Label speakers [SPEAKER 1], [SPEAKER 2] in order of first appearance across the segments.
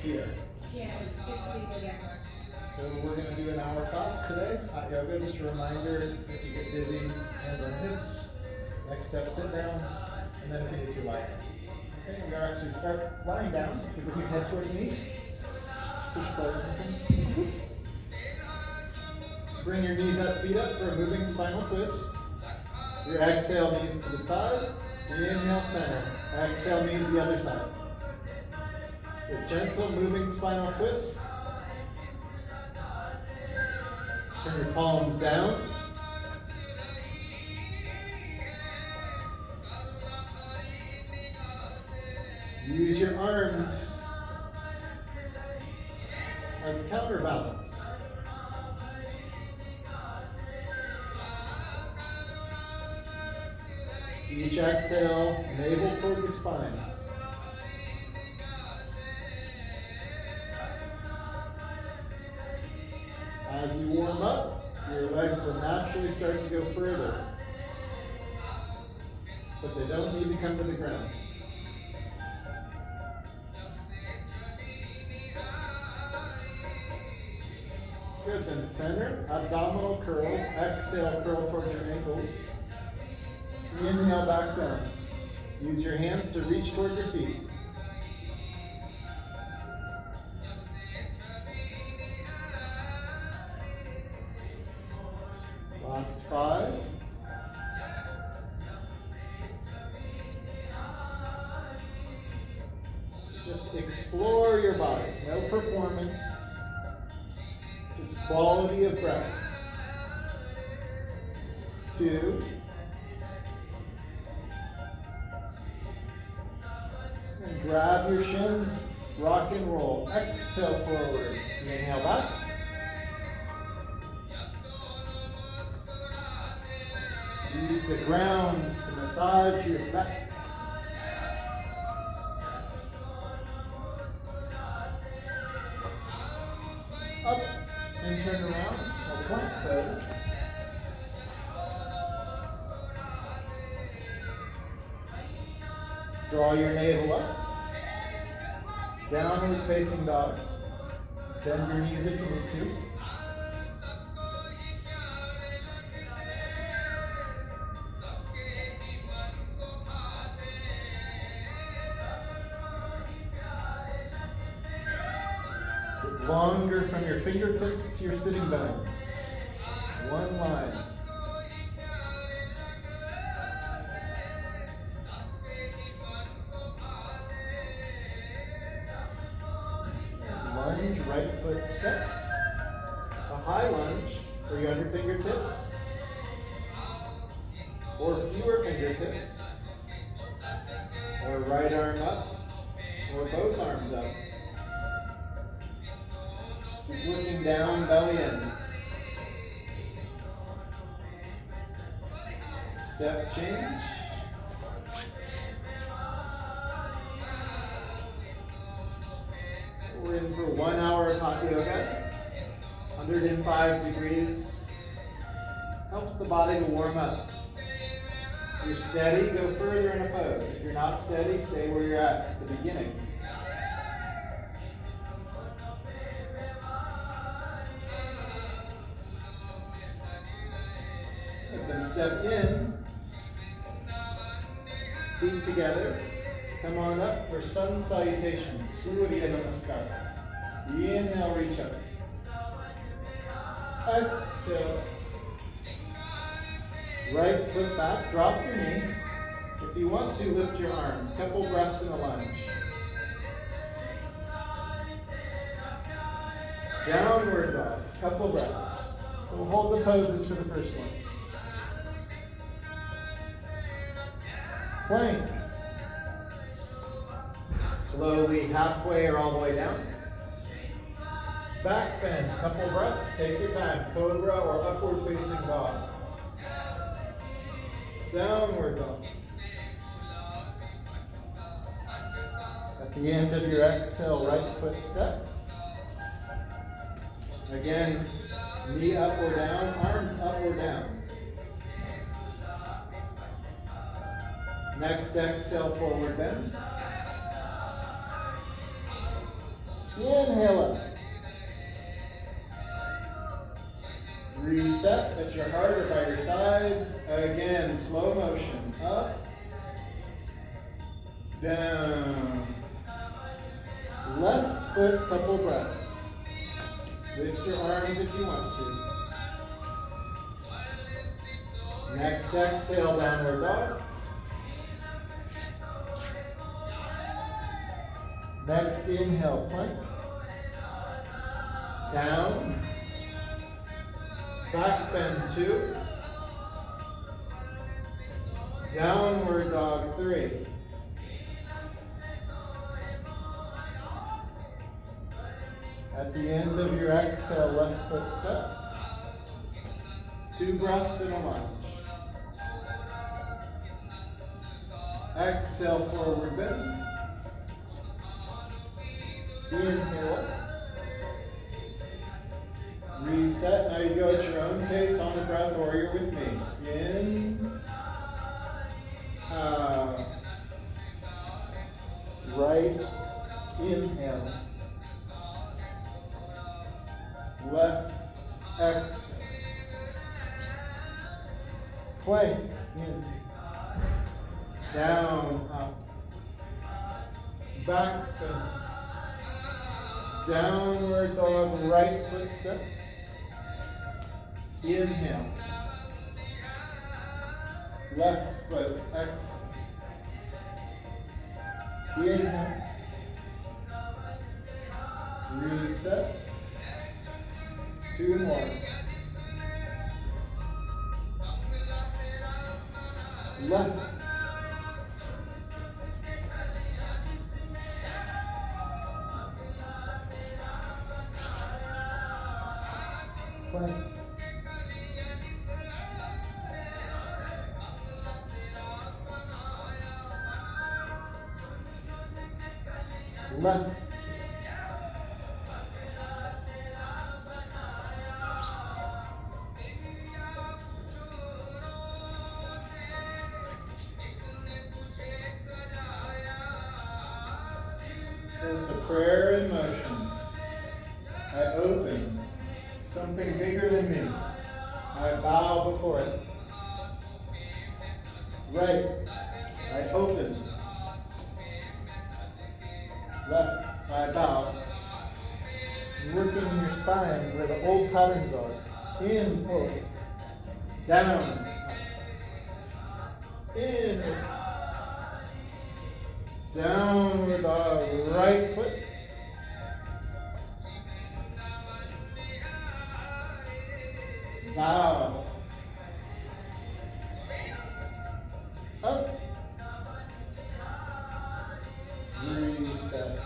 [SPEAKER 1] Pierre.
[SPEAKER 2] Yeah, it's good to see you again.
[SPEAKER 1] So we're going to do an hour class today. Hot yoga, just a reminder, if you get busy, hands on hips. Next step, sit down. And then if you need to, lie down. Okay, we are actually start lying down. You bring your head towards me. Push forward. Bring your knees up, feet up for a moving spinal twist. Your exhale, knees to the side. Inhale, center. Exhale, knees the other side. So gentle moving spinal twist. Turn your palms down. Use your arms as counterbalance. Each exhale, navel toward the spine. As you warm up, your legs will naturally start to go further, but they don't need to come to the ground. Good, then center, abdominal curls. Exhale, curl towards your ankles. Inhale, back down. Use your hands to reach toward your feet. Last 5. Just explore your body. No performance. Just quality of breath. 2. And grab your shins. Rock and roll. Exhale forward. Inhale back. Use the ground to massage your back. Up and turn around. A plank pose. Draw your navel up. Downward facing dog. Bend your knees if you need to. Longer from your fingertips to your sitting bones. One line. And lunge, right foot step. A high lunge, so you're on your fingertips. Or fewer fingertips. Or right arm up. Or both arms up. Keep looking down, belly in. Step change. So we're in for 1 hour of hot yoga. 105 degrees. Helps the body to warm up. If you're steady, go further in a pose. If you're not steady, stay where you're at the beginning. Then step in, feet together. Come on up for sun salutations, Surya Namaskar. Inhale, reach up. Exhale. Right foot back, drop your knee. If you want to, lift your arms. Couple breaths in a lunge. Downward dog, couple breaths. So we'll hold the poses for the first one. Plank. Slowly halfway or all the way down. Back bend, couple breaths, take your time. Cobra or upward facing dog. Downward dog. At the end of your exhale, right foot step. Again, knee up or down, arms up or down. Next exhale, forward bend. Inhale up. Reset, at your heart or by your side. Again, slow motion. Up, down. Left foot, couple breaths. Lift your arms if you want to. Next exhale, downward dog. Next inhale, plank. Down. Back bend 2. Downward dog 3. At the end of your exhale, left foot step. 2 breaths in a lunge. Exhale, forward bend. Inhale. Reset. Now you go at your own pace on the breath, or you're with me. In. Out. Right. Inhale. Left. Exhale. Plank. In. Down. Up. Back bend. Downward dog, right foot step. Inhale. Left foot, exhale. Inhale. Reset. 2 more. Left. Plank. Left. So it's a prayer in motion. I open something bigger than me. I bow before it. Right. I open. Left. I bow. Working in your spine where the old patterns are. In, forward. Down. In. Downward dog. Right foot. Bow. Up. Reset.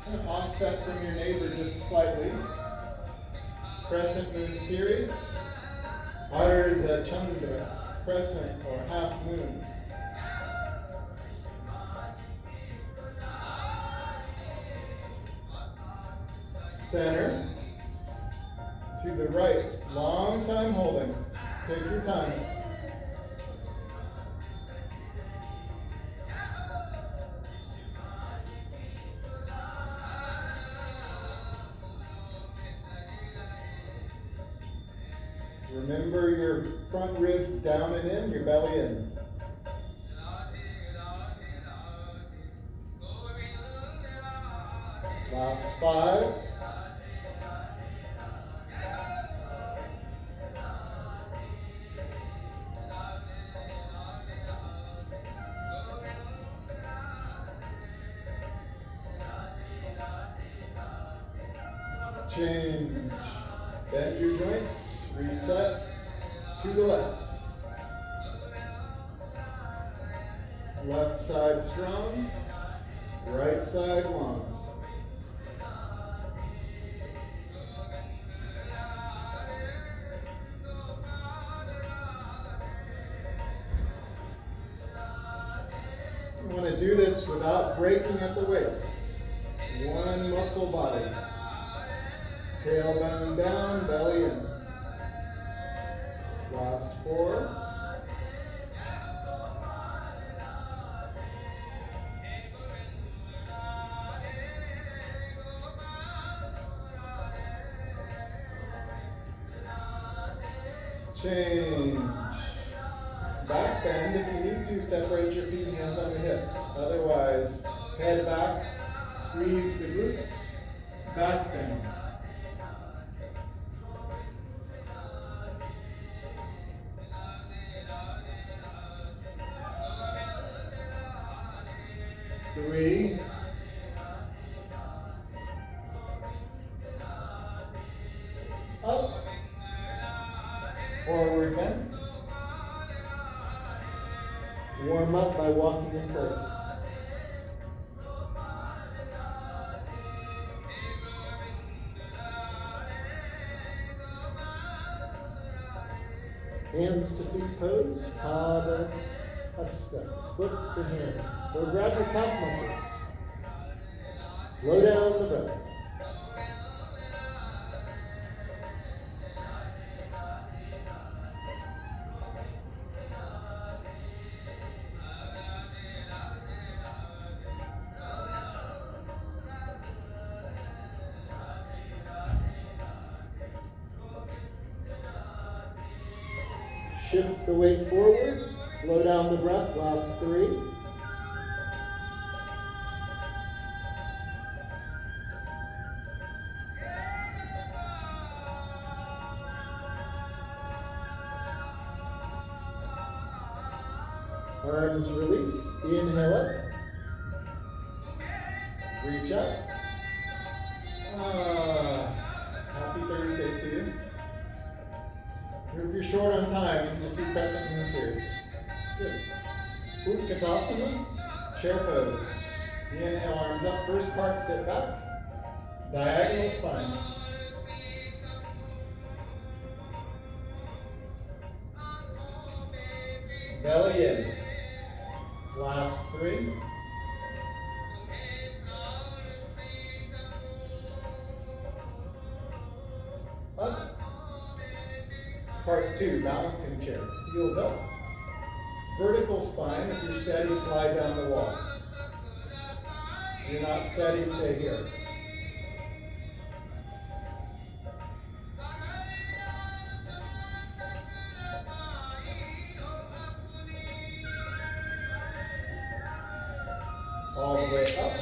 [SPEAKER 1] And offset from your neighbor just slightly. Crescent moon series. Ardha Chandra. Crescent or half moon. Center. To the right. Long time holding. Take your time. Remember your front ribs down and in, your belly in. Last 5. Change. Bend your joints. Reset to the left. Left side strong. Right side long. You want to do this without breaking at the waist. One muscle body. Tailbone down, belly in. Last 4. Change. Back bend. If you need to, separate your feet and hands on the hips. Otherwise, head back, squeeze the glutes, back bend. Three. Up. Forward bend. Warm up by walking in place. Hands to feet pose, Pada Hasta, foot to hand. Or grab your calf muscles. Slow down the breath. Shift the weight forward, slow down the breath, last 3. Arms release, inhale up, reach up. Happy Thursday to you. If you're short on time, you can just do crescent in the series. Good. Utkatasana, chair pose. Inhale, arms up. First part, sit back. Diagonal spine. Belly in. Last 3. Up. Part 2, balancing chair. Heels up. Vertical spine. If you're steady, slide down the wall. If you're not steady, stay here. All the way up.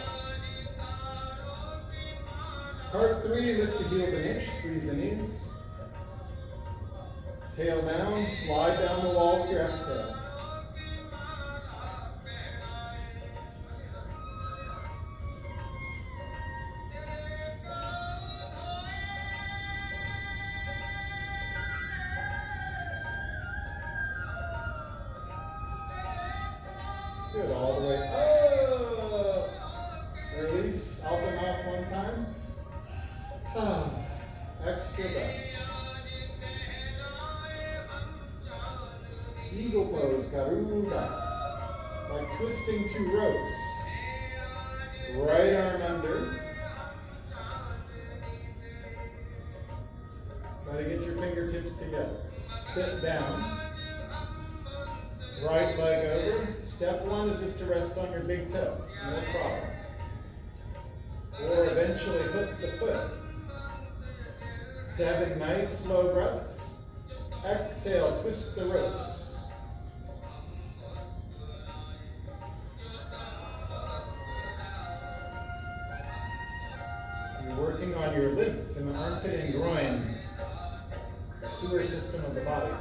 [SPEAKER 1] Part 3, lift the heels an inch, squeeze the knees. Tail down, slide down the wall with your exhale. Good, all the way up. Release, out the mouth one time. Extra breath. Eagle pose, Garuda. Like twisting 2 ropes. Right arm under. Try to get your fingertips together. Sit down. Right leg over. Step 1 is just to rest on your big toe. No problem. Or eventually hook the foot. 7 nice slow breaths. Exhale, twist the ropes. You're working on your lymph in the armpit and groin, the sewer system of the body.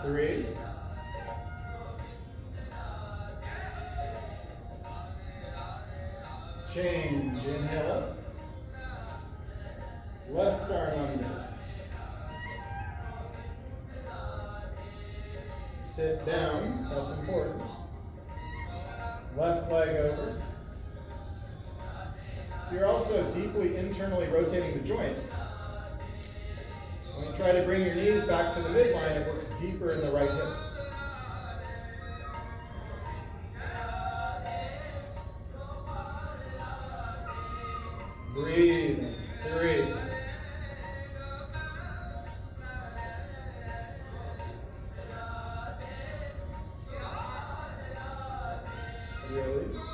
[SPEAKER 1] 3. Change, inhale up. Left arm under. Sit down, that's important. Left leg over. So you're also deeply internally rotating the joints. When you try to bring your knees back to the midline, it works deeper in the right hip. Breathe. 3. Release.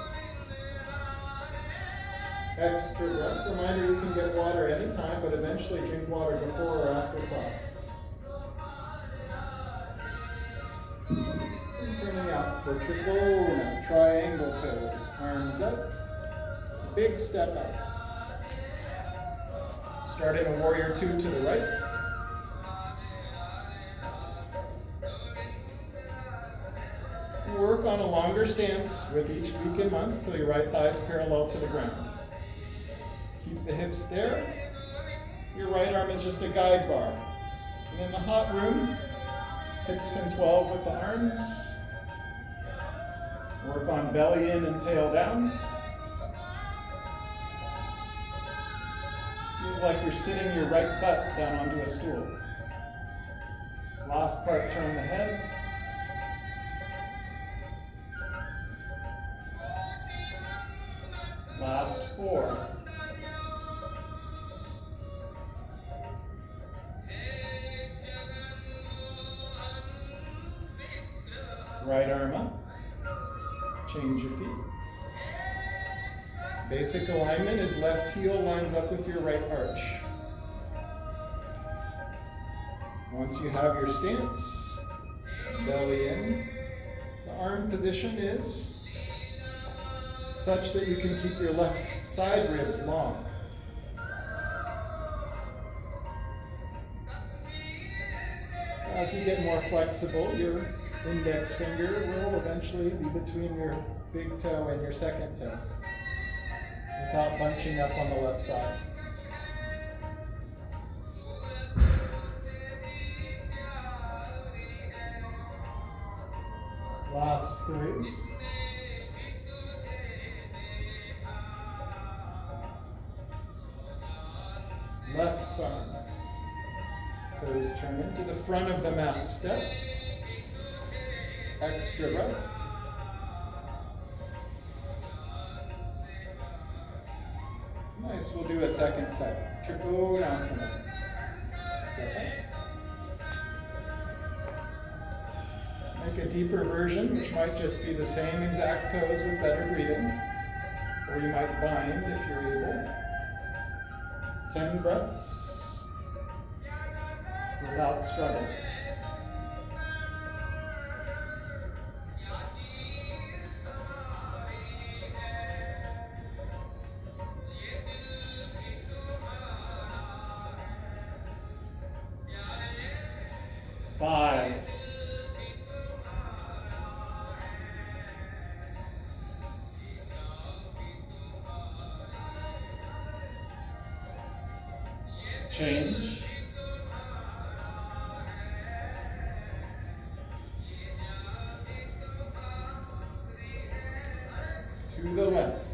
[SPEAKER 1] Extra breath. Reminder, you can get water anytime, but eventually drink water before or after class. And turning out for Trikona, triangle pose. Arms up, big step up. Start in a warrior two to the right. Work on a longer stance with each week and month till your right thigh is parallel to the ground. Keep the hips there. Your right arm is just a guide bar. And in the hot room, 6 and 12 with the arms. Work on belly in and tail down. Feels like you're sitting your right butt down onto a stool. Last part, turn the head. Last 4. Right arm up. Change your feet. Basic alignment is left heel lines up with your right arch. Once you have your stance, belly in, the arm position is such that you can keep your left side ribs long. As you get more flexible, your index finger will eventually be between your big toe and your second toe, without bunching up on the left side. Last 3. Left arm. Toes turn into the front of the mat step. Extra breath. Nice, we'll do a second set. Trikonasana. Step up. Make a deeper version, which might just be the same exact pose with better breathing. Or you might bind if you're able. 10 breaths without struggle. Five. 4. Change. To the left.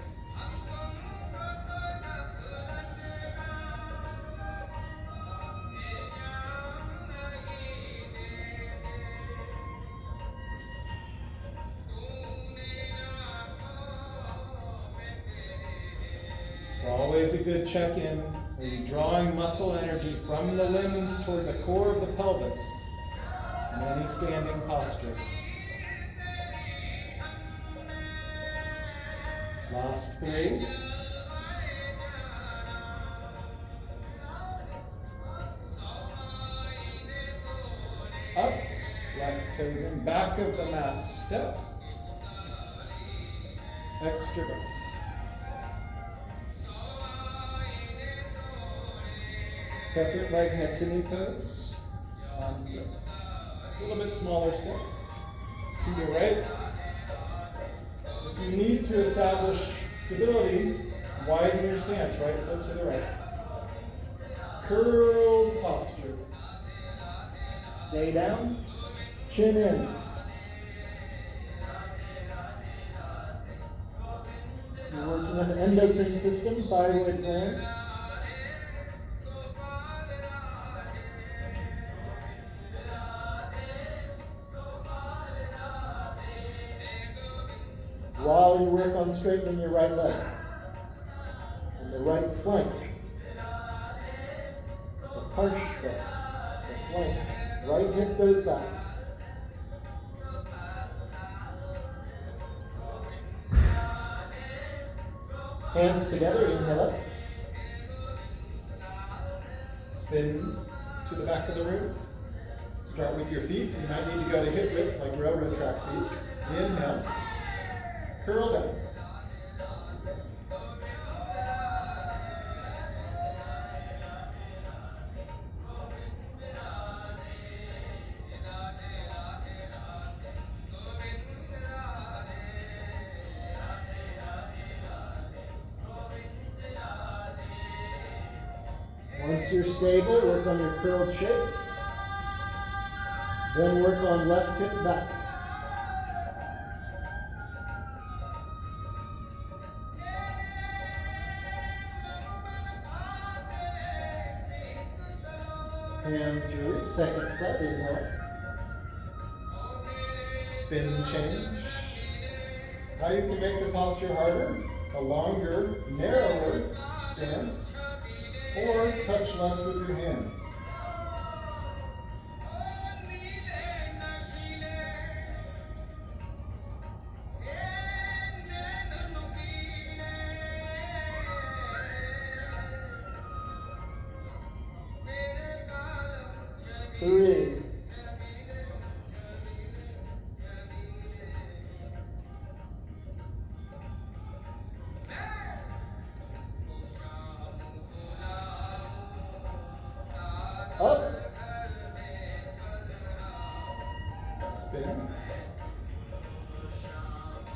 [SPEAKER 1] It's always a good check-in. Are you drawing muscle energy from the limbs toward the core of the pelvis in any standing posture? Last 3. Up, left toes in, back of the mat, step. Extra breath. Separate leg head to knee pose. Arms up. A little bit smaller step. To your right. If you need to establish stability, widen your stance, right foot to the right. Curled posture. Stay down, chin in. So you're working on the endocrine system, thyroid gland. While you work on straightening your right leg and the right flank, the parshva, the flank, right hip goes back. Hands together, inhale up. Spin to the back of the room. Start with your feet. You might need to go to hip width, like railroad track feet. Inhale. Curl down. Once you're stable, work on your curled shape. Then work on left hip back. Hands release, second side, inhale. Spin change. Now you can make the posture harder, a longer, narrower stance, or touch less with your hands. Three. Up. Spin.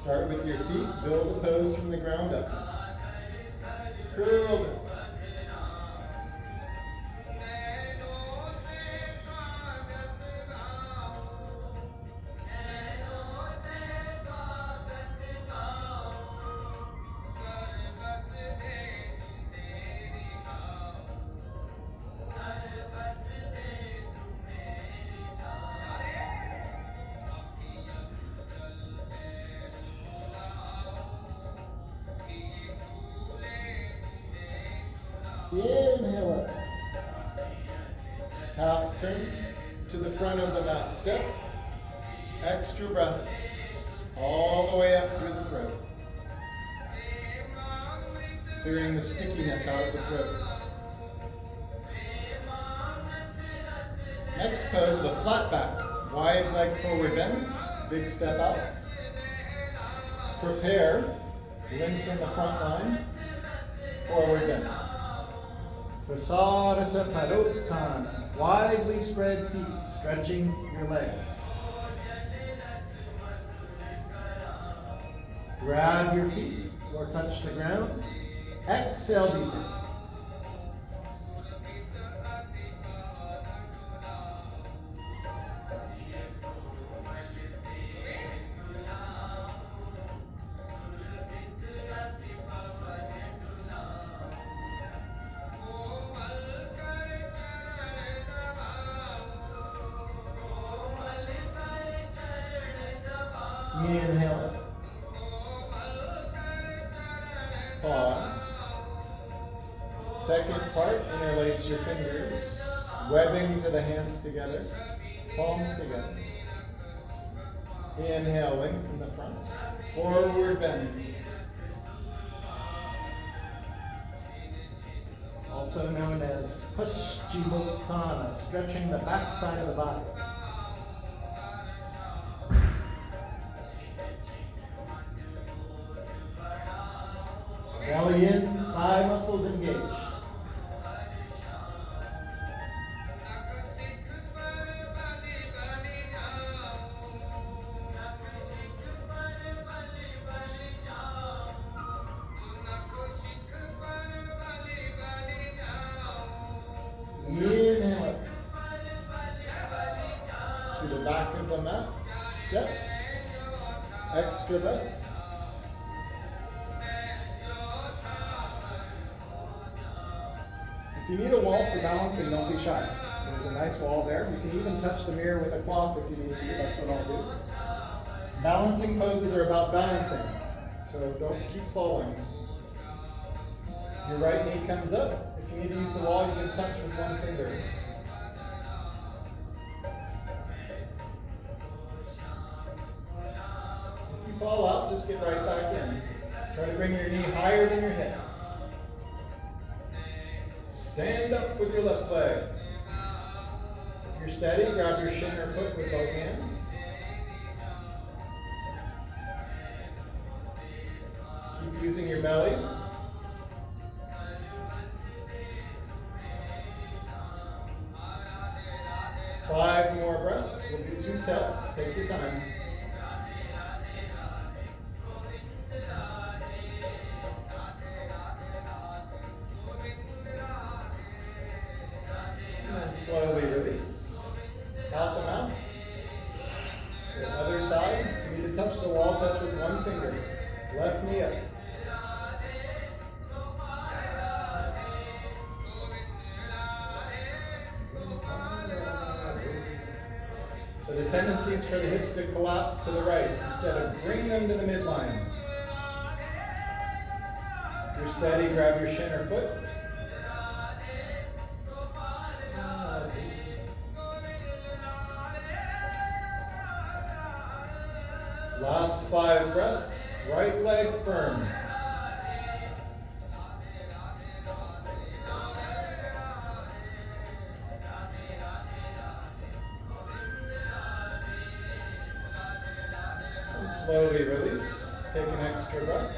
[SPEAKER 1] Start with your feet. Build the pose from the ground up. Curl it. Inhale up. Half turn to the front of the mat step. Extra breaths all the way up through the throat. Clearing the stickiness out of the throat. Next pose with a flat back. Wide leg forward bend. Big step out. Prepare. Lengthen the front line. Forward bend. Prasarita Padotthana. Widely spread feet, stretching your legs. Grab your feet or touch the ground. Exhale deeper. Inhale. Pause. Second part, interlace your fingers. Webbings of the hands together. Palms together. Inhale, lengthen the front. Forward bend. Also known as Paschimotthana, stretching the back side of the body. Belly in, thigh muscles engaged. Inhale up to the back of the mat. Step. Extra breath. If you need a wall for balancing, don't be shy. There's a nice wall there. You can even touch the mirror with a cloth if you need to. That's what I'll do. Balancing poses are about balancing, so don't keep falling. Your right knee comes up. If you need to use the wall, you can touch with one finger. If you fall out, just get right back in. Try to bring your knee higher than your hip. Stand up with your left leg. If you're steady, grab your shin or foot with both hands. Keep using your belly. Five more breaths. We'll do 2 sets. Take your time. And then slowly release. Out the mouth. The other side. You need to touch the wall. Touch with one finger. Left knee up. So the tendency is for the hips to collapse to the right instead of bring them to the midline. If you're steady, grab your shin or foot. Last 5 breaths. Right leg firm. Slowly release. Take an extra breath.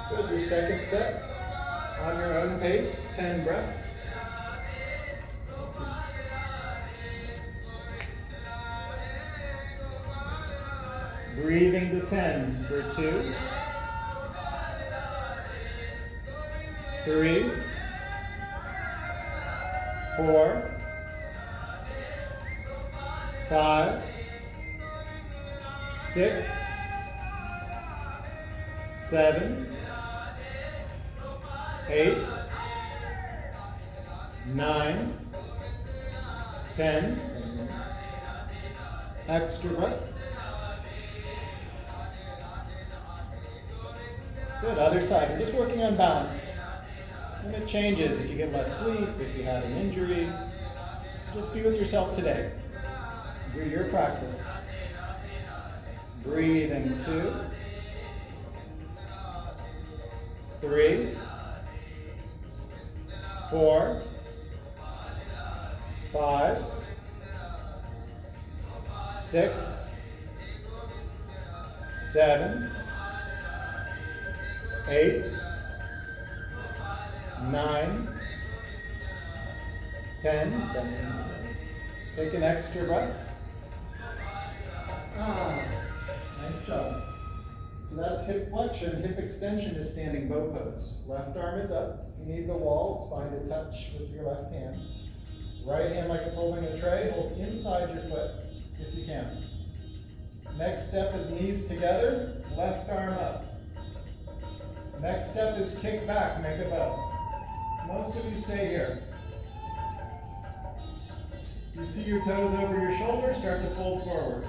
[SPEAKER 1] Good. Your second set on your own pace. 10 breaths. Breathing to 10 for 2, 3, 4, 5, 6, 7, 8, 9, 10. Extra breath. Good, other side. We're just working on balance. And it changes if you get less sleep, if you have an injury. Just be with yourself today. Do your practice. Breathing 2, 3, 4, 5, 6, 7, 8, 9, 10. Take an extra breath. Nice job. So that's hip flexion. Hip extension is standing bow pose. Left arm is up. If you need the walls, find a touch with your left hand. Right hand like it's holding a tray. Hold inside your foot if you can. Next step is knees together. Left arm up. Next step is kick back, make a bow. Most of you stay here. You see your toes over your shoulders, start to fold forward.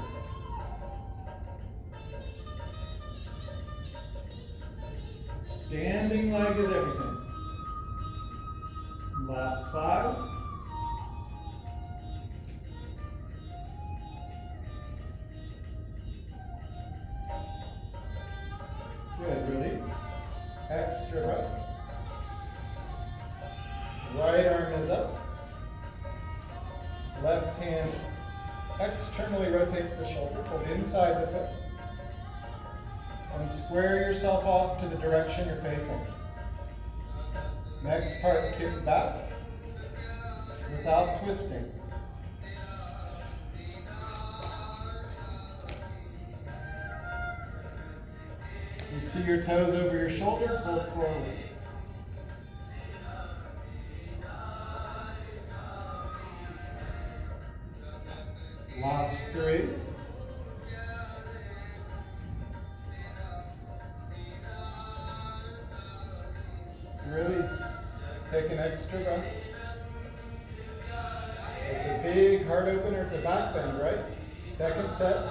[SPEAKER 1] Standing leg is everything. Last 5. Good, release. Extra breath. Right arm is up. Left hand externally rotates the shoulder. Hold inside the foot. And square yourself off to the direction you're facing. Next part, kick back without twisting. You see your toes over your shoulder, fold forward. Last 3. Release. Take an extra breath. It's a big heart opener, it's a back bend, right? Second set.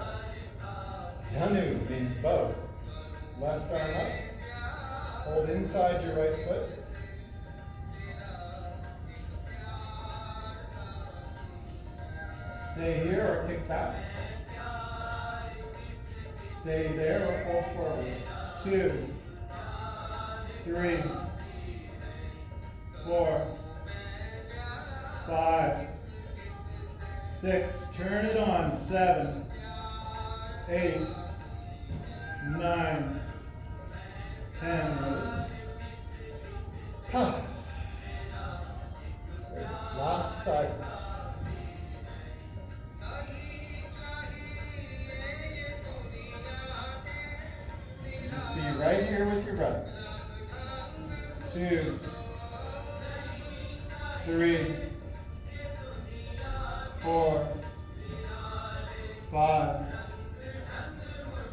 [SPEAKER 1] Yanu means bow. Left arm up. Hold inside your right foot. Stay here or kick back. Stay there or fall forward. 2, 3, 4, 5, 6. Turn it on. 7, 8, 9, 10. Release. Last side. Just be right here with your breath. 2, 3, 4, 5,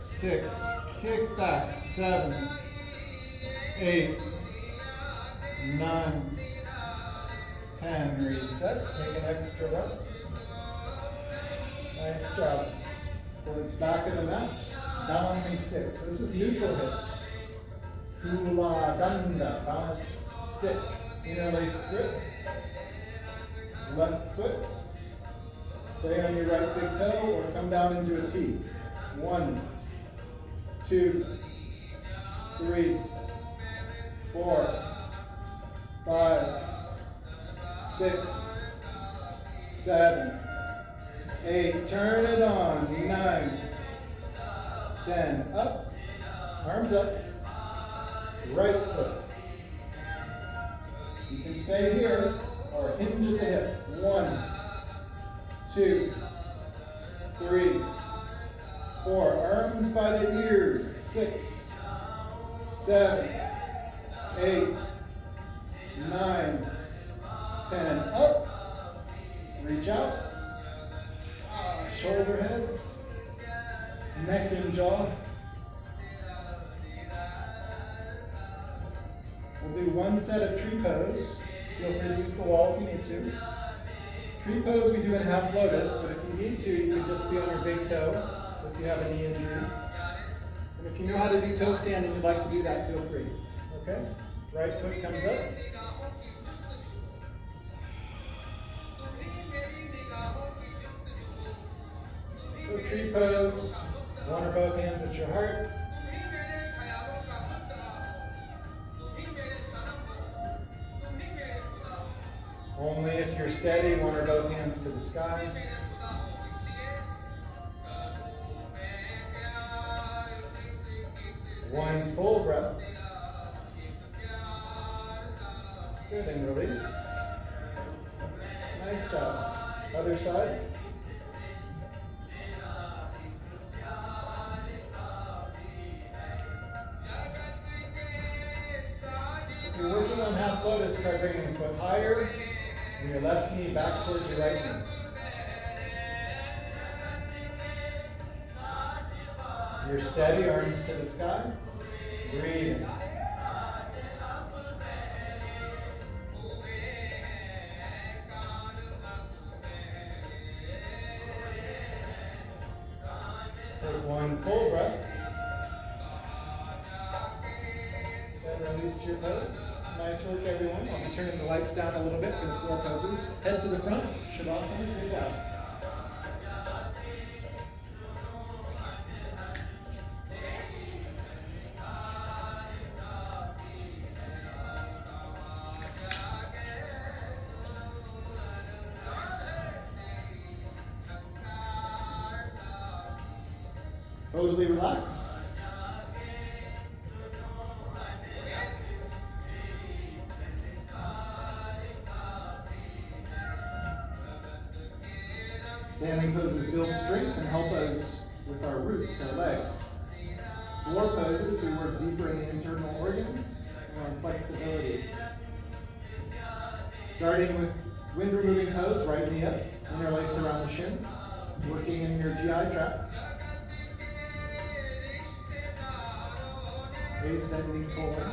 [SPEAKER 1] 6. Kick back. 7, 8, 9, 10. Reset. Take an extra breath. Nice job. Towards back of the mat. Balancing stick. So this is neutral hips. Kuladanda. Balanced stick. Interlaced grip. Left foot. Stay on your right big toe or come down into a T. 1, 2, 3, 4, 5, 6, 7, 8. Turn it on. 9, 10. Up. Arms up. Right foot. You can stay here or hinge at the hip. 1, 2, 3, 4. Arms by the ears. 6, 7, 8, 9, 10. Up. Reach out. Shoulder heads. Neck and jaw. We'll do one set of tree pose. Feel free to use the wall if you need to. Tree pose we do in half lotus, but if you need to, you can just be on your big toe if you have a knee injury. And if you know how to do toe stand and you'd like to do that, feel free. Okay? Right foot comes up. So tree pose, one or both hands at your heart. Only if you're steady, one or both hands to the sky. One full breath. Good, and release. Nice job. Other side. If you're working on half lotus, try bringing the foot higher and your left knee back towards your right knee. You're steady, arms to the sky. Breathing. Take one full breath. Then release your pose. Nice work, everyone. I'll be turning the lights down a little bit for the floor poses. Head to the front. Shavasana. Good job. Totally relax. Standing poses build strength and help us with our roots, our legs. Floor poses, we work deeper in the internal organs and on flexibility. Starting with wind removing pose, right knee up, interlace around the shin, working in your GI tract. Ascending colon.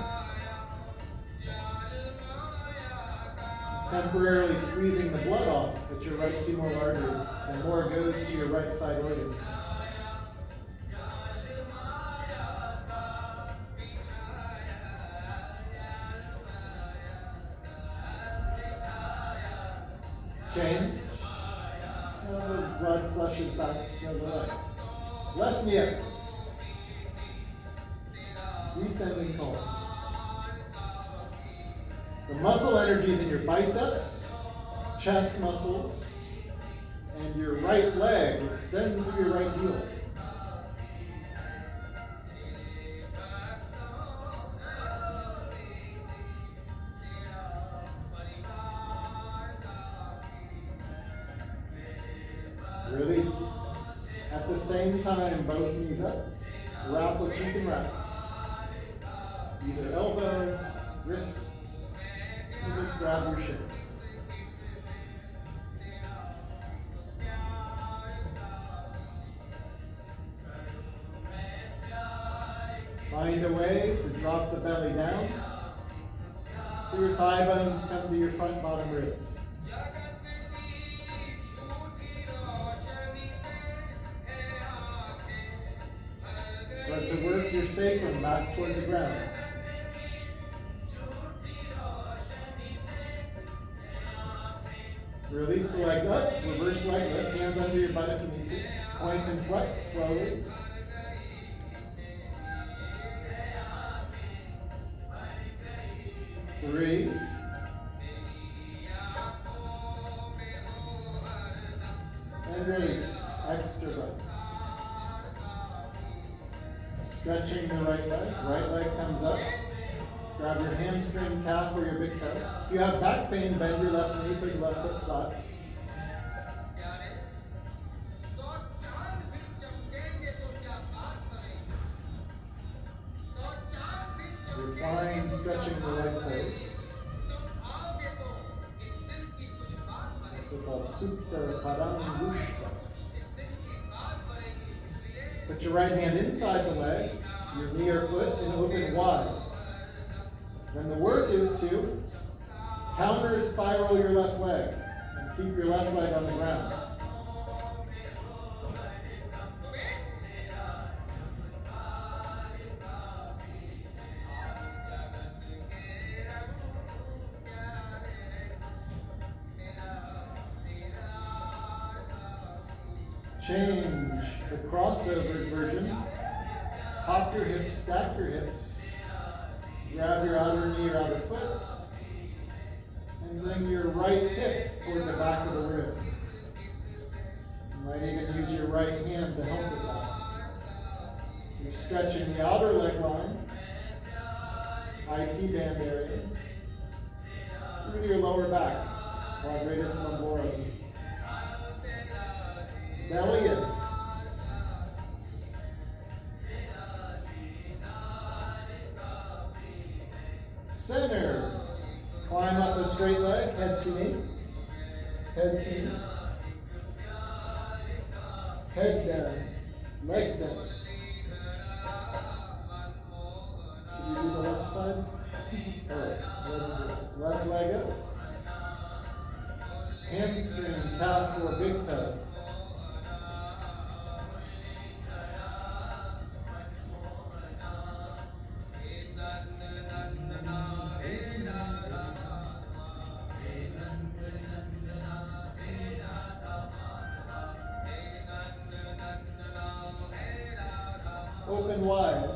[SPEAKER 1] Temporarily squeezing the blood off at your right femoral artery, so more goes to your right side organs. Change. The blood flushes back to the right. Left knee up. descending colon. The muscle energies in your biceps, chest muscles, and your right leg extend to your right heel. Release. At the same time, both knees up. Wrap what you can wrap. Either elbow, wrists, or just grab your shins. Find a way to drop the belly down so your thigh bones come to your front bottom ribs. Start to work your sacrum back toward the ground. Release the legs up, reverse leg lift, hands under your butt if you need to. Points and flex slowly. Three. And release. Extra breath. Stretching the right leg comes up. Grab your hamstring, calf, or your big toe. If you have back pain, bend your left knee, put your left foot flat. Recline, stretching the right toes. Also called Supta Paramahansa. Put your right hand inside the leg, your knee or foot, and open wide. Then the work is to counter spiral your left leg and keep your left leg on the ground. Change the crossover version. Hop your hips, stack your hips. Grab your outer knee or outer foot. And bring your right hip toward the back of the rib. You might even use your right hand to help with that. You're stretching the outer leg line, IT band area, through to your lower back, quadratus lumborum. Belly in. Center. Climb up a straight leg, head to knee. Head to knee. Head down. Leg down. Should you do the left side? Alright, let's do it. Left leg up. Hamstring, calf, or big toe. Open wide.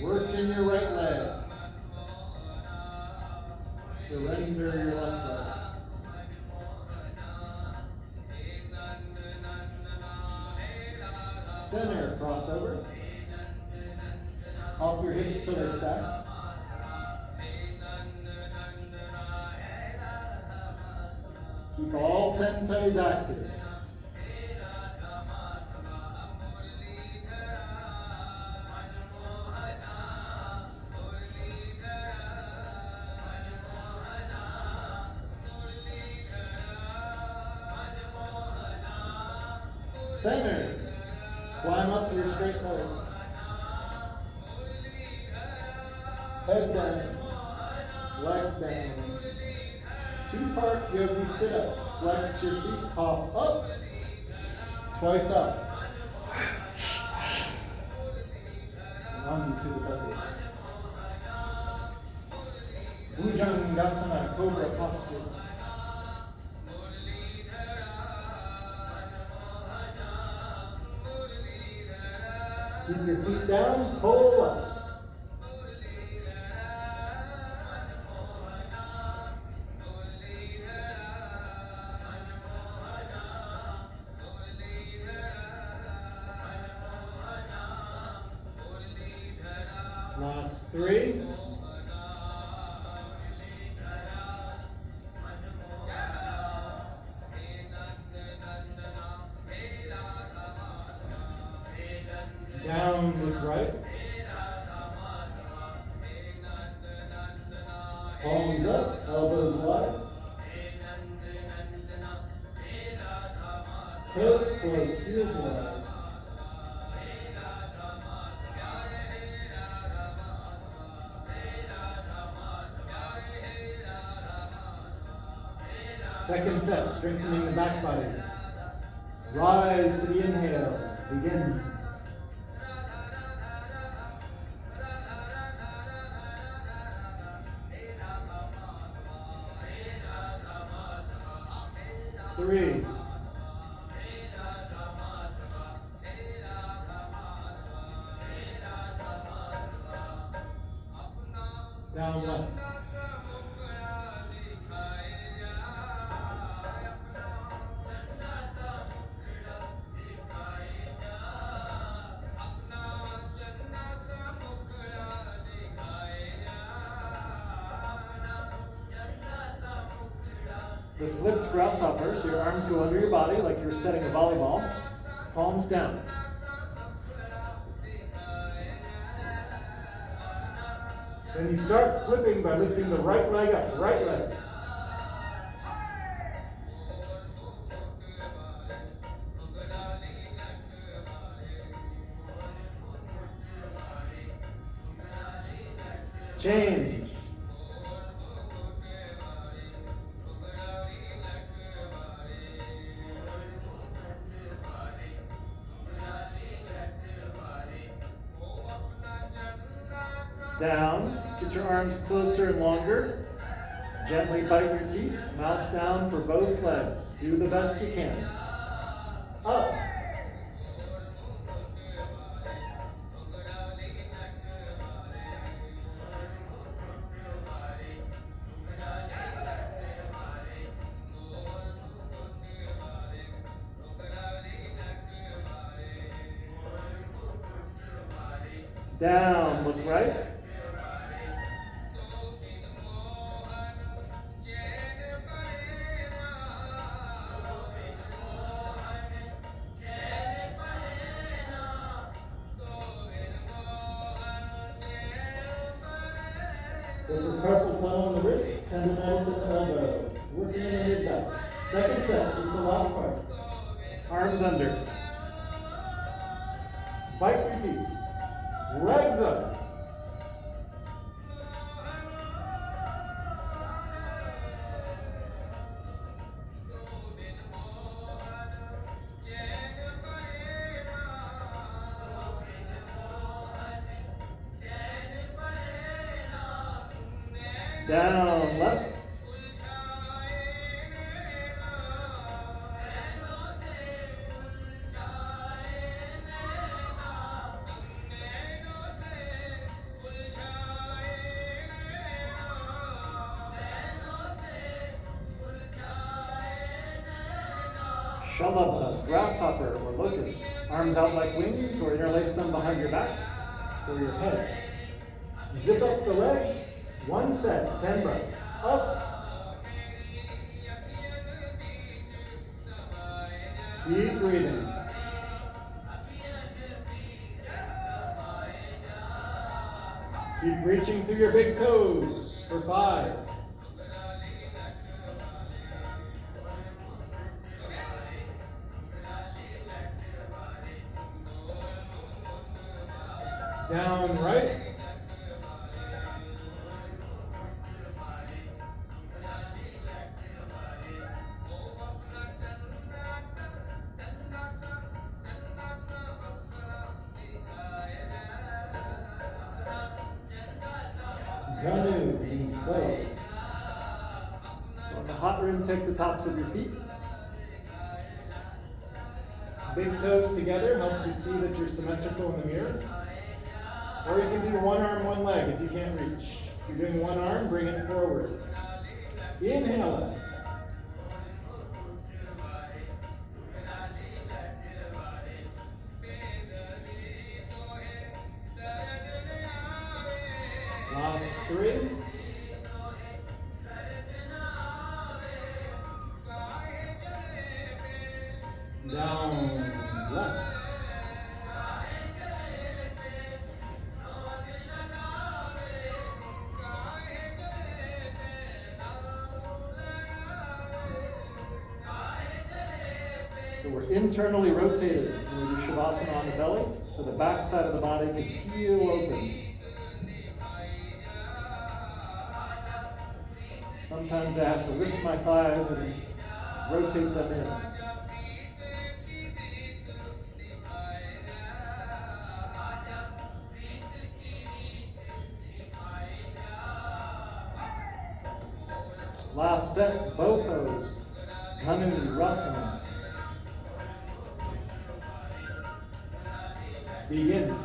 [SPEAKER 1] Work in your right leg. Surrender your left leg. Center crossover. Hop your hips till they stack. Keep all 10 toes active. Center. Climb up your straight leg. Head down, leg down. Two-part yogi sit-up. Flex your feet, hop up, twice up. And on you to the belly. Bhujangasana, cobra posture. Keep your feet down, pull up. Last 3. Down, look right. Palms up, elbows wide. Toes close, heels wide. Second set, strengthening the back body. Rise to the inhale. Begin. Three. Down left. The flipped grasshopper, so your arms go under your body like you're setting a volleyball. Palms down. Then you start flipping by lifting the right leg up, right leg. Change. Down. Get your arms closer and longer. Gently bite your teeth. Mouth down for both legs. Do the best you can. Up. Down. Look right. So for carpal tunnel on the wrist, tendonitis at the elbow, working in the mid back. Second set, just the last part. Arms under. Bite your teeth. Legs up. Down, left. Shalabha, grasshopper or locust. Arms out like wings or interlace them behind your back or your head. Zip up the legs. One set, 10 breaths. Up. Keep breathing. Keep reaching through your big toes for 5. Down right. Ganu means bow. So in the hot room, take the tops of your feet. Big toes together helps you see that you're symmetrical in the mirror. Or you can do one arm, one leg if you can't reach. If you're doing one arm, bring it forward. Inhale. Last 3. Down, left. So we're internally rotated when we do Shavasana on the belly, so the back side of the body can peel open. Sometimes I have to lift my thighs and rotate them in. Last set, bow pose, Dhanurasana. Begin.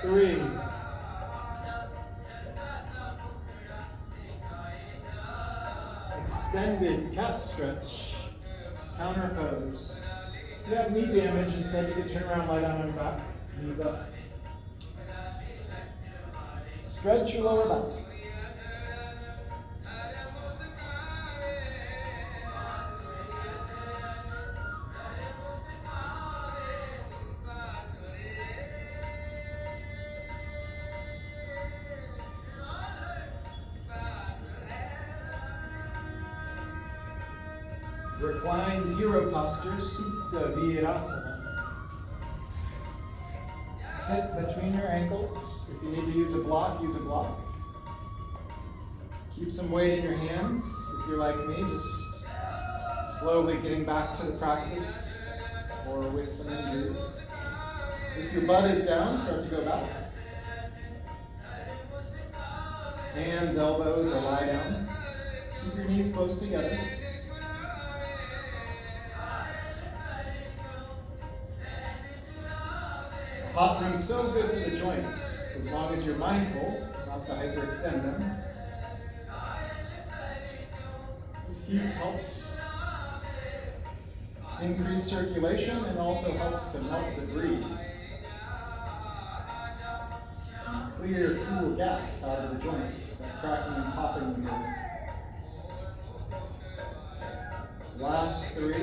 [SPEAKER 1] Three. Extended cat stretch, counter pose. If you have knee damage, instead you can turn around, lie down on your back, knees up. Stretch your lower back. Reclined hero posture, Supta Virasana. Sit between your ankles. If you need to use a block, use a block. Keep some weight in your hands. If you're like me, just slowly getting back to the practice or with some injuries. If your butt is down, start to go back. Hands, elbows, or lie down. Keep your knees close together. Hot room's so good for the joints, as long as you're mindful not to hyperextend them. This heat helps increase circulation and also helps to melt debris. And clear, cool gas out of the joints, that cracking and popping we do. Last 3.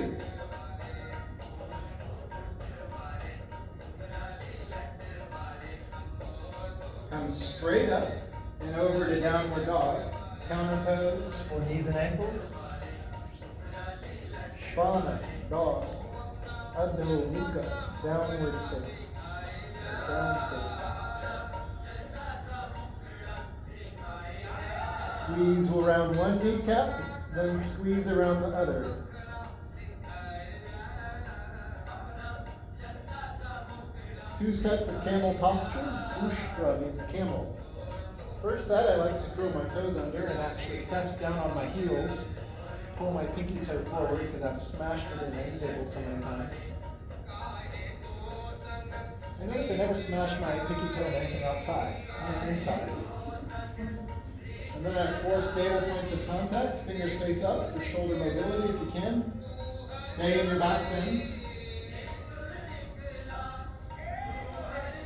[SPEAKER 1] Come straight up and over to downward dog. Counter pose for knees and ankles. Shvana, dog. Adho Mukha, downward face. Down face. Squeeze around one kneecap, then squeeze around the other. Two sets of camel posture. Ushtra means camel. First set, I like to curl my toes under and actually press down on my heels. Pull my pinky toe forward because I've smashed it in the end table so many times. I notice I never smash my pinky toe in anything outside. It's only inside. And then I have 4 stable points of contact. Fingers face up for shoulder mobility if you can. Stay in your back bend.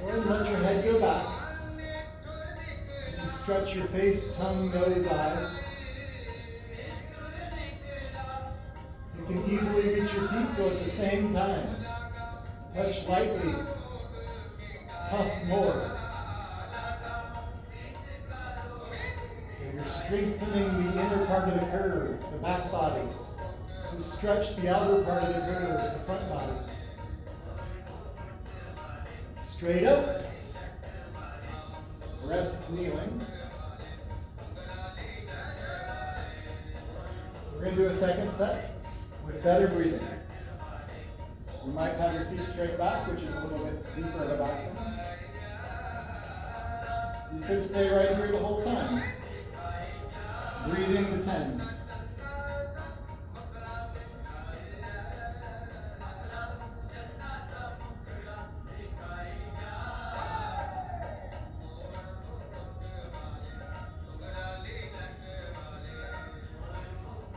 [SPEAKER 1] Or let your head go back. You stretch your face, tongue, nose, eyes. You can easily reach your feet, go at the same time. Touch lightly. Puff more. So you're strengthening the inner part of the curve, the back body. You stretch the outer part of the curve, the front body. Straight up. Rest kneeling. We're going to do a second set with better breathing. You might have your feet straight back, which is a little bit deeper of a back bend. You could stay right here the whole time. Breathing to 10.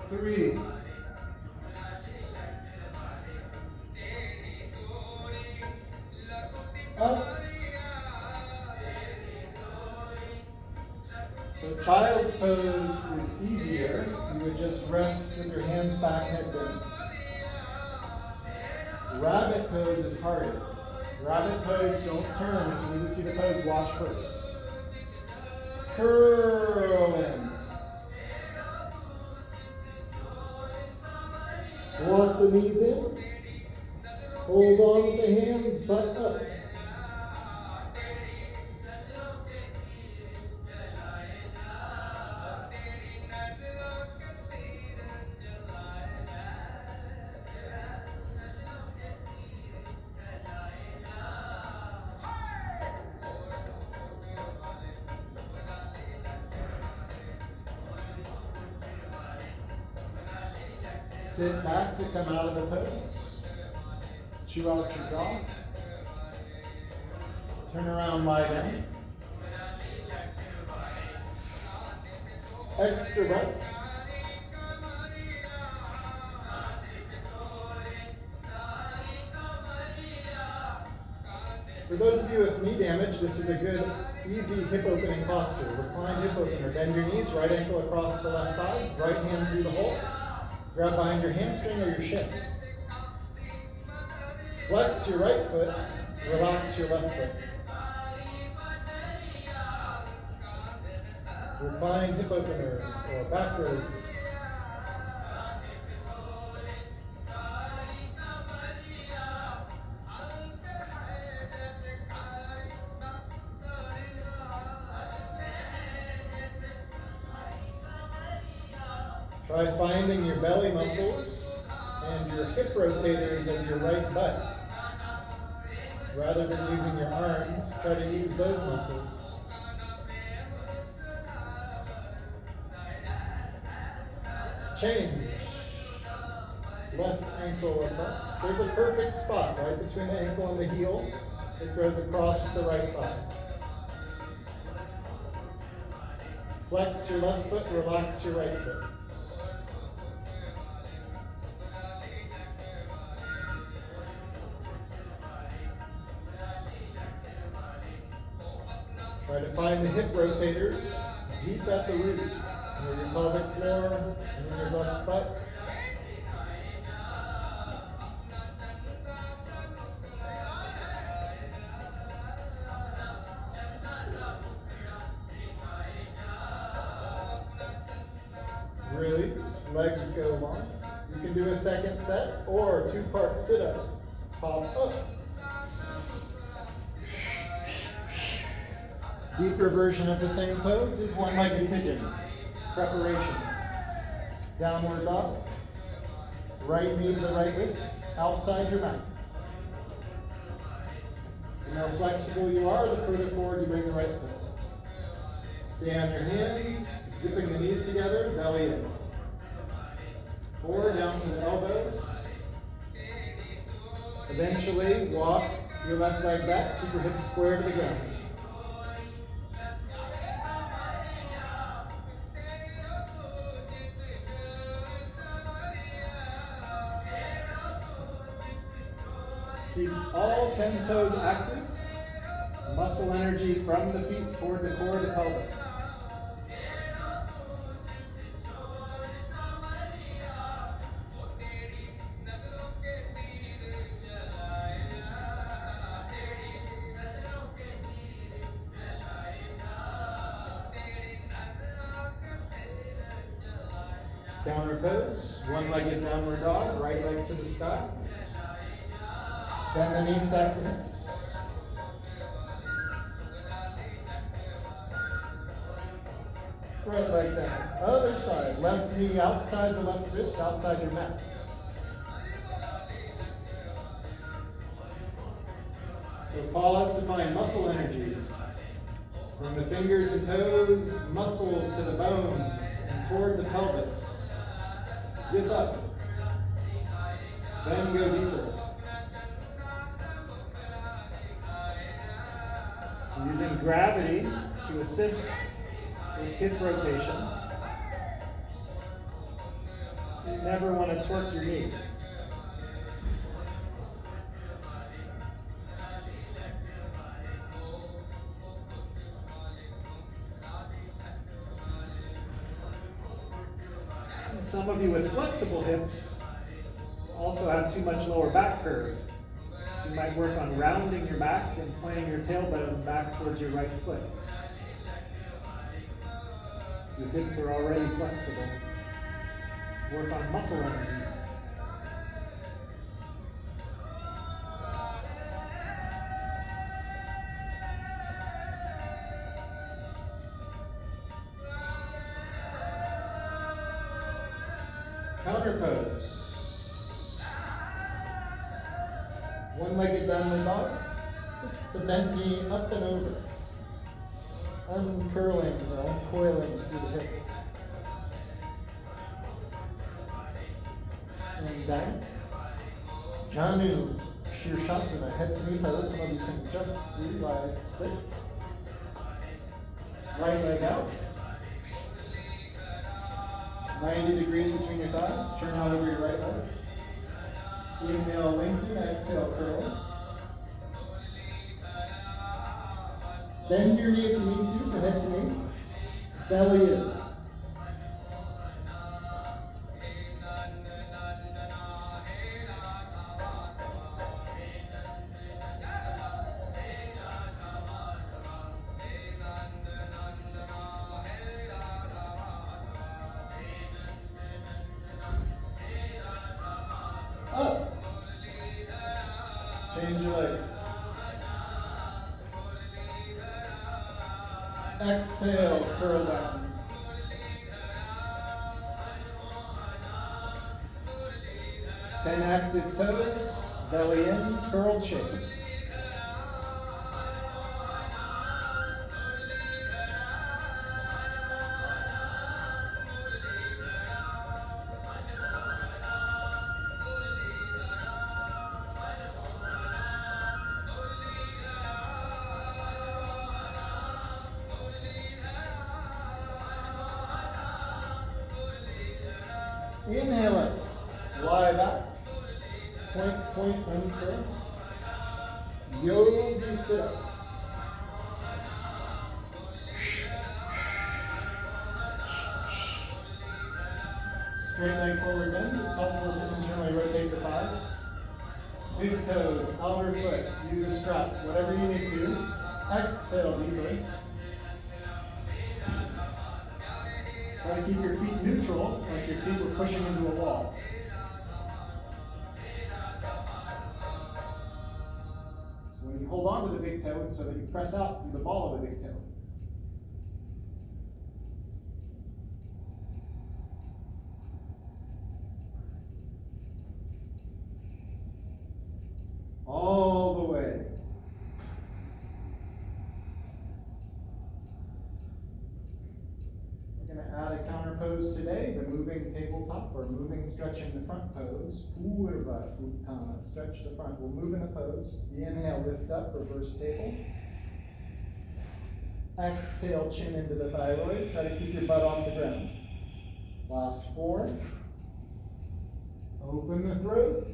[SPEAKER 1] Three. Up. So child's pose is easier. You would just rest with your hands back, head bent. Rabbit pose is harder. Rabbit pose, don't turn. If you need to see the pose, watch first. Curl in. Walk the knees in. Hold on with the hands, butt up. Sit back to come out of the pose. Chew out your jaw. Turn around, lie down. Extra breaths. For those of you with knee damage, this is a good, easy hip opening posture. Recline hip opener. Bend your knees, right ankle across the left thigh, right hand through the hole. Grab behind your hamstring or your shin. Flex your right foot, relax your left foot. Recline hip opener or backwards. Try finding your belly muscles and your hip rotators of your right butt. Rather than using your arms, try to use those muscles. Change. Left ankle across. There's a perfect spot right between the ankle and the heel. It goes across the right thigh. Flex your left foot, relax your right foot. Try to find the hip rotators deep at the root, near your pelvic floor, near your left butt. Release, legs go long. You can do a second set or two-part sit-up. Pop up. Deeper version of the same pose is one-legged pigeon. Preparation. Downward dog. Right knee to the right wrist, outside your back. The more flexible you are, the further forward you bring the right foot. Stay on your hands, zipping the knees together, belly in. Or down to the elbows. Eventually, walk your left leg back, keep your hips square to the ground. Keep all 10 toes active. Muscle energy from the feet toward the core of the pelvis. Downward pose, one-legged downward dog, right leg to the sky. Bend the knees, stack the hips. Right leg down. Other side. Left knee outside the left wrist, outside your mat. So pause to find muscle energy. From the fingers and toes, muscles to the bones, and toward the pelvis. Zip up. Then go deeper. Using gravity to assist with hip rotation. You never want to torque your knee. And some of you with flexible hips also have too much lower back curve. So you might work on rounding your back and pointing your tailbone back towards your right foot. Your hips are already flexible. Work on muscle energy. Counter pose. One-legged downward dog. The bent knee up and over. Uncurling or uncoiling through the hip. And down. Janu Shirshasana, head to knee pose. Some of you can jump through by sit. Right leg out. 90 degrees between your thighs. Turn out over your right leg. Inhale, lengthen. Exhale, curl. Bend your knee if you need to, from head to knee. Belly in. Up. Change your legs. Exhale, curl down. Ten active toes, belly in, curled shape. Inhale it, lie back, point, uncurl. Yogi sit up. Straight leg forward bend, it's helpful to internally rotate the thighs. Big toes, outer foot, use a strap, whatever you need to. Exhale deeply. Try to keep your feet neutral, like your feet were pushing into a wall. So when you hold on to the big toe, it's so that you press out through the ball of the big toe. All the way. Add a counter pose today, the moving tabletop or moving stretching the front pose. Purva Uttana, stretch the front. We'll move in the pose. Inhale, lift up, reverse table. Exhale, chin into the thyroid. Try to keep your butt off the ground. Last 4. Open the throat,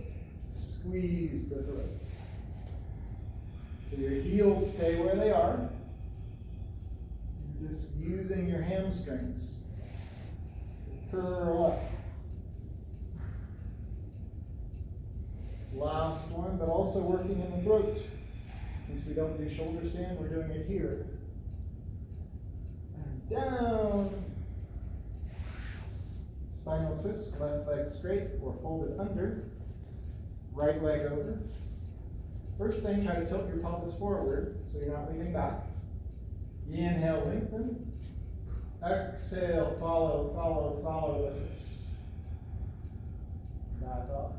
[SPEAKER 1] squeeze the throat. So your heels stay where they are. You're just using your hamstrings. Curl up. Last one, but also working in the throat. Since we don't do shoulder stand, we're doing it here. And down. Spinal twist, left leg straight or folded under. Right leg over. First thing, try to tilt your pelvis forward so you're not leaning back. Inhale, lengthen. Exhale, follow, follow, follow this. Back up.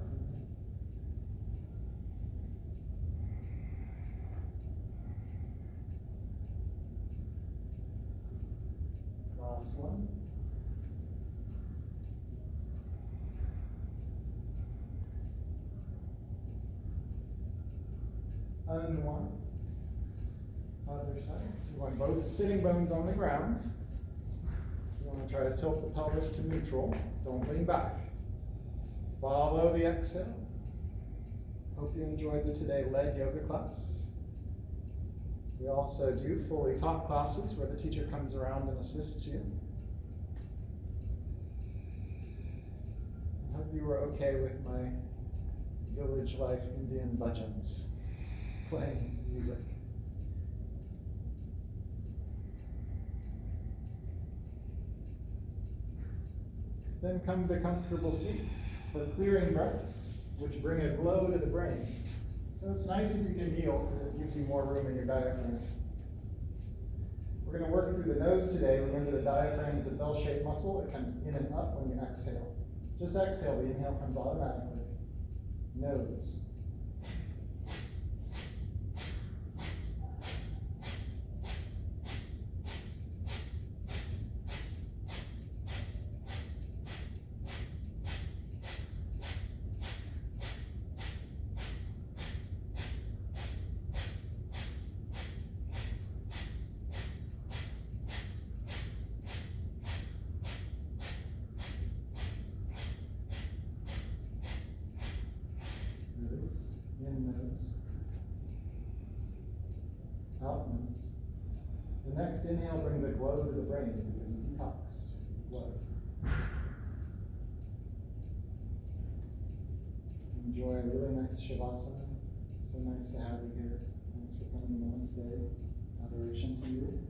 [SPEAKER 1] Last one. And one. Other side. So you want both sitting bones on the ground. You want to try to tilt the pelvis to neutral. Don't lean back. Follow the exhale. Hope you enjoyed the today leg yoga class. We also do fully taught classes where the teacher comes around and assists you. I hope you were okay with my village life Indian bhajans, playing music. Then come to comfortable seat for clearing breaths, which bring a glow to the brain. So it's nice if you can kneel because it gives you more room in your diaphragm. We're going to work through the nose today. Remember the diaphragm is a bell-shaped muscle. It comes in and up when you exhale. Just exhale, the inhale comes automatically. Nose. In nose, out nose. The next inhale brings a glow to the brain because we detoxed blood. Enjoy a really nice shavasana. So nice to have you here. Thanks for coming. Namaste. Adoration to you.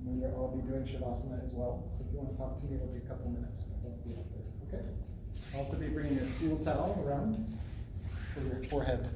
[SPEAKER 1] Remember, I'll be doing shavasana as well. So if you want to talk to me, it'll be a couple minutes. I won't be up there. Okay? I'll also be bringing your cool towel around for your forehead